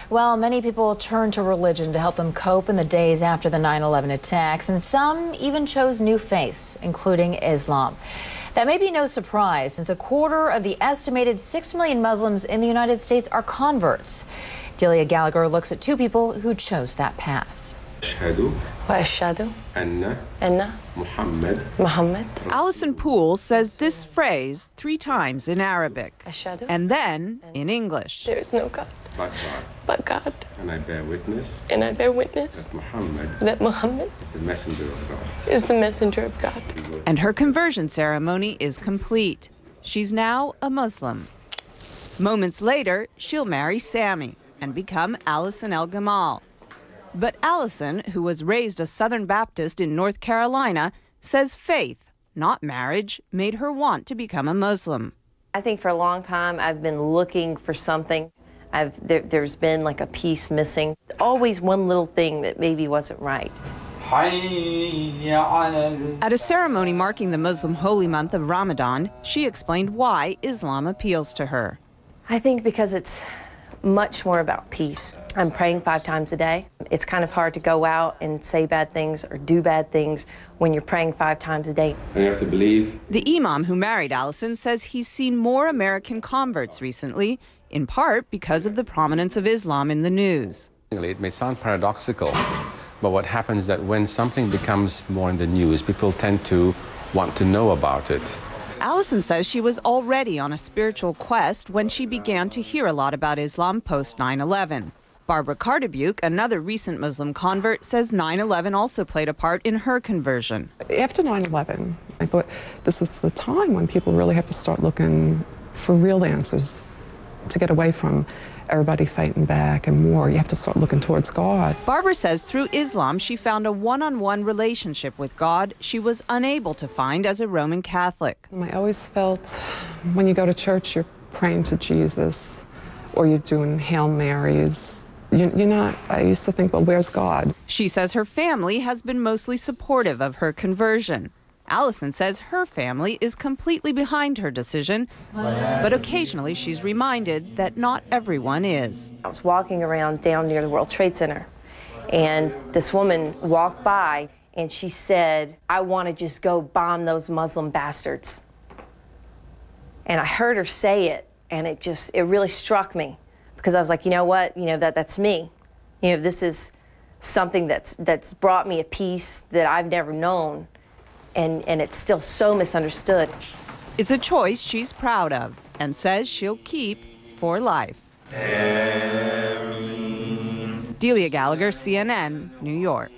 Well, many people turned to religion to help them cope in the days after the 9/11 attacks, and some even chose new faiths, including Islam. That may be no surprise, since a quarter of the estimated 6 million Muslims in the United States are converts. Delia Gallagher looks at two people who chose that path. Allison Poole says this phrase 3 times in Arabic and then in English. There is no God but God. And I bear witness. That Muhammad is the messenger of God. Is the messenger of God. And her conversion ceremony is complete. She's now a Muslim. Moments later, she'll marry Sammy and become Allison El Gamal. But Allison, who was raised a Southern Baptist in North Carolina, says faith, not marriage, made her want to become a Muslim. I think for a long time I've been looking for something. There's been like a piece missing. Always one little thing that maybe wasn't right. At a ceremony marking the Muslim holy month of Ramadan, she explained why Islam appeals to her. I think because it's much more about peace. I'm praying 5 times a day. It's kind of hard to go out and say bad things or do bad things when you're praying 5 times a day. And you have to believe. The imam who married Allison says he's seen more American converts recently, in part because of the prominence of Islam in the news. It may sound paradoxical, but what happens is that when something becomes more in the news, people tend to want to know about it. Allison says she was already on a spiritual quest when she began to hear a lot about Islam post 9/11. Barbara Cardebuke, another recent Muslim convert, says 9/11 also played a part in her conversion. After 9/11, I thought this is the time when people really have to start looking for real answers to get away from everybody fighting back and war. You have to start looking towards God. Barbara says through Islam she found a one-on-one relationship with God she was unable to find as a Roman Catholic. I always felt when you go to church you're praying to Jesus or you're doing Hail Marys. You're not, I used to think, well, where's God? She says her family has been mostly supportive of her conversion. Allison says her family is completely behind her decision, but occasionally she's reminded that not everyone is. I was walking around down near the World Trade Center, and this woman walked by, and she said, "I want to just go bomb those Muslim bastards." And I heard her say it, and it really struck me, because I was like, you know what, that's me. This is something that's brought me a peace that I've never known. And it's still so misunderstood. It's a choice she's proud of and says she'll keep for life. Delia Gallagher, CNN, New York.